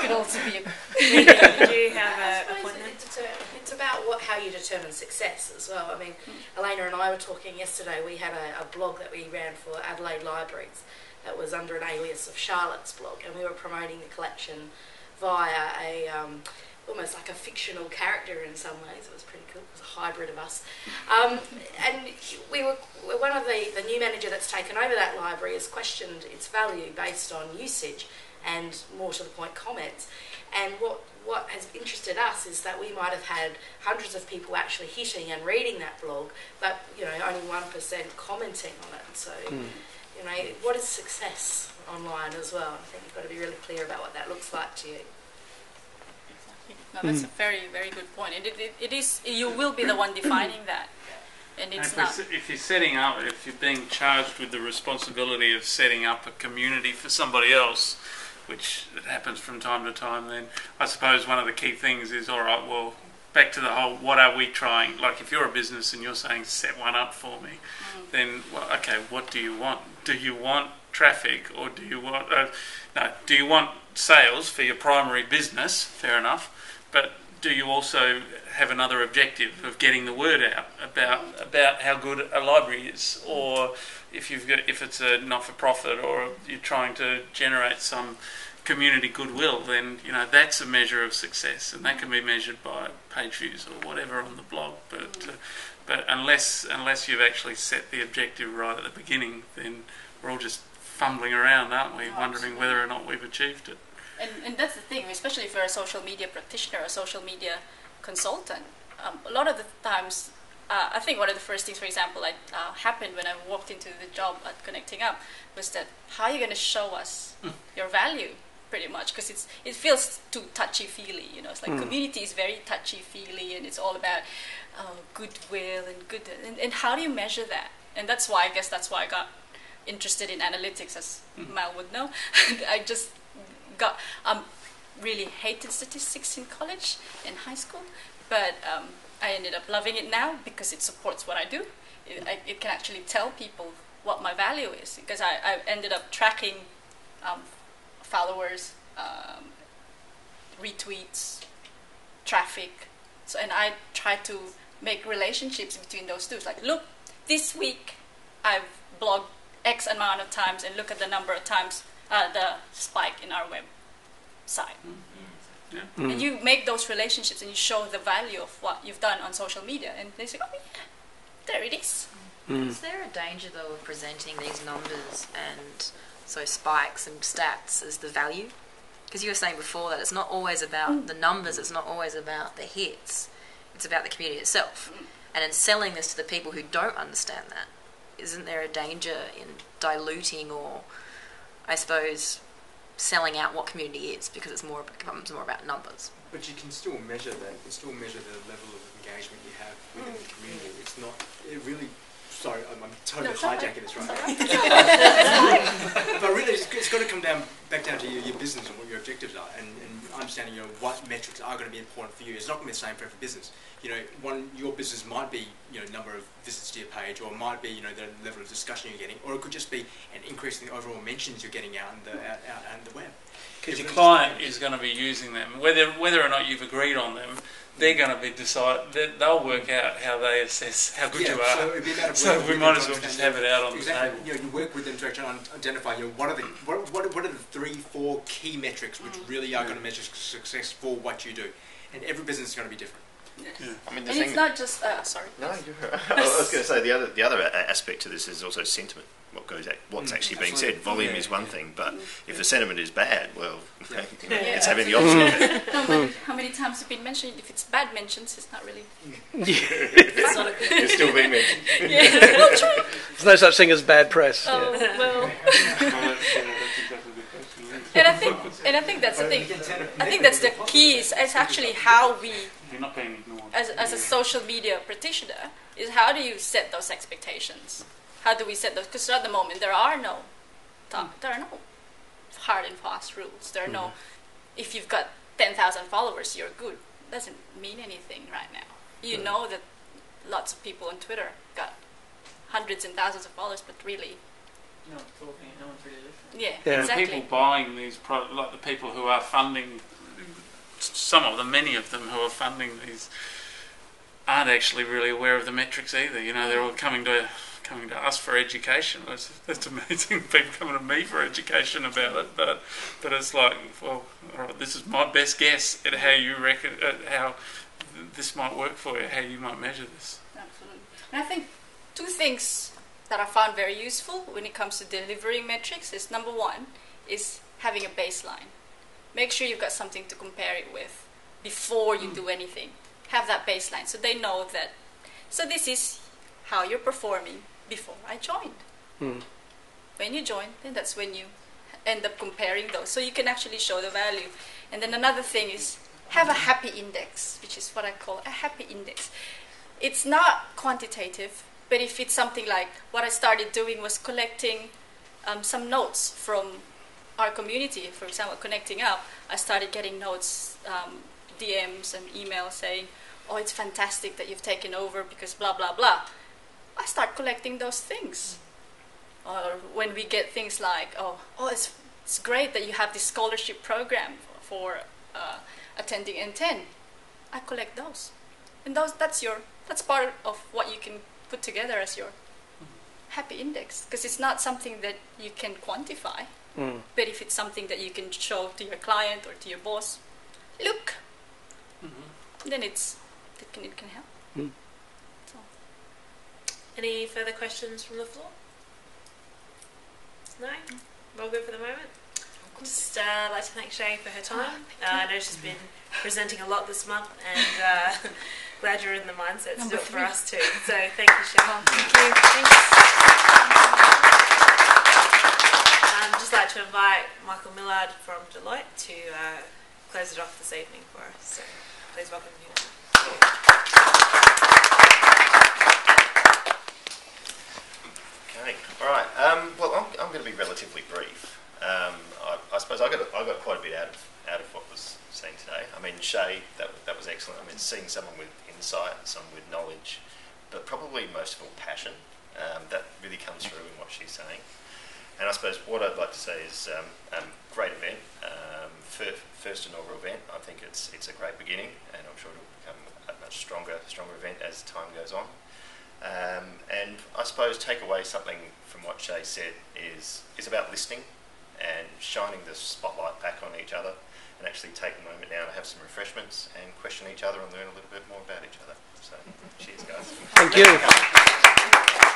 could also be a... Do you have a point there? It's about how you determine success as well. I mean, Elena and I were talking yesterday. We had a blog that we ran for Adelaide Libraries that was under an alias of Charlotte's blog, and we were promoting the collection via a almost like a fictional character in some ways. It was pretty cool. It was a hybrid of us. And we were one of the new manager that's taken over that library has questioned its value based on usage and, more to the point, comments. And what has interested us is that we might have had hundreds of people actually hitting and reading that blog, but only 1% commenting on it. So what is success online as well? I think you've got to be really clear about what that looks like to you. No, that's a very, very good point. And it is, you will be the one defining that. And it's not. If you're setting up, if you're being charged with the responsibility of setting up a community for somebody else, which happens from time to time, then I suppose one of the key things is, all right, well, back to the whole, what are we trying? Like, if you're a business and you're saying, set one up for me, then, well, okay, what do you want? Do you want traffic, or do you want, do you want sales for your primary business? Fair enough. But do you also have another objective of getting the word out about how good a library is, or if it's a not-for-profit, or you're trying to generate some community goodwill, then that's a measure of success, and that can be measured by page views or whatever on the blog. But unless you've actually set the objective right at the beginning, then we're all just fumbling around, aren't we, wondering whether or not we've achieved it. And that's the thing, especially if you're a social media practitioner, a social media consultant. A lot of the times, I think one of the first things, for example, that happened when I walked into the job at Connecting Up was that, how are you going to show us your value, pretty much? Because it feels too touchy-feely, It's like community is very touchy-feely, and it's all about goodwill and how do you measure that? And that's why I got interested in analytics, as Mal would know. I really hated statistics in college and high school, but I ended up loving it now because it supports what I do. It can actually tell people what my value is, because I ended up tracking followers, retweets, traffic. And I try to make relationships between those two. It's like, look, this week I've blogged X amount of times, and look at the number of times the spike in our website. Yeah. And you make those relationships, and you show the value of what you've done on social media, and they say, oh yeah, there it is. Is there a danger, though, of presenting these numbers and so spikes and stats as the value? Because you were saying before that it's not always about the numbers, it's not always about the hits, it's about the community itself. And in selling this to the people who don't understand that, isn't there a danger in diluting, or I suppose selling out what community is, because it becomes more about numbers? But you can still measure that. You can still measure the level of engagement you have within the community. It's not. It really. Sorry, I'm totally hijacking this right now. But really, it's got to come back down to your business and what your objectives are, and understanding what metrics are going to be important for you. It's not going to be the same for every business. Your business might be number of visits to your page, or it might be the level of discussion you're getting, or it could just be an increase in the overall mentions you're getting out on the web. Because your client is going to be using them, whether or not you've agreed on them. They're going to be they'll work out how they assess how good you are. So we might as well just have it out on the table. You work with them to actually identify what are the 3-4 key metrics which really are going to measure success for what you do, and every business is going to be different. Yeah. I mean, and it's not just sorry. No, I was going to say the other aspect to this is also sentiment. What's actually being said. Volume is one thing, but if the sentiment is bad, well, it's having the opposite effect. How many times have been mentioned? If it's bad mentions, it's not really. It's not it's still being mentioned. Well, true. There's no such thing as bad press. Oh well. And I think that's the thing. I think that's the key. Is actually how we. You're not being ignored. As a social media practitioner, is how do you set those expectations? How do we set those? Because at the moment there are no hard and fast rules. There are no. If you've got 10,000 followers, you're good. Doesn't mean anything right now. You know that lots of people on Twitter got hundreds and thousands of followers, but really. No one's talking. No one's really listening. Yeah, exactly. The people buying these products, like the people who are funding some of them, many of them who are funding these aren't actually really aware of the metrics either. You know, they're all coming to us for education. That's amazing. People coming to me for education about it, but it's like, well, all right, this is my best guess at how you reckon how this might work for you, how you might measure this. Absolutely. And I think two things that I found very useful when it comes to delivering metrics is, number one is having a baseline. Make sure you've got something to compare it with before you do anything. Have that baseline so they know that, so this is how you're performing before I joined. When you join, then that's when you end up comparing those, so you can actually show the value. And then another thing is have a happy index, which is what I call a happy index. It's not quantitative, but if it's something like what I started doing was collecting some notes from our community, for example, Connecting Up, I started getting notes, DMs and emails saying, oh, it's fantastic that you've taken over because blah, blah, blah. I start collecting those things. Or when we get things like, oh, it's great that you have this scholarship program for attending N10. I collect those. And that's part of what you can put together as your happy index, because it's not something that you can quantify, but if it's something that you can show to your client or to your boss, look, then it can help. So. Any further questions from the floor? No? All good for the moment? Just like to thank Shai for her time. I know she's been presenting a lot this month, and glad you're in the mindset to do it for us too. So thank you, Shai. Thank you. Thanks. I'd just like to invite Michael Millard from Deloitte to close it off this evening for us. So please welcome him. Okay, all right. Well, I'm going to be relatively brief. I suppose I got quite a bit out of what was seen today. I mean, Shai, that was excellent. I mean, seeing someone with insight, someone with knowledge, but probably most of all passion. That really comes through in what she's saying. And I suppose what I'd like to say is great event, first inaugural event. I think it's a great beginning, and I'm sure it'll become a much stronger event as time goes on. And I suppose take away something from what Shai said is about listening and shining the spotlight back on each other, and actually take a moment now to have some refreshments and question each other and learn a little bit more about each other. So cheers, guys. Thank you.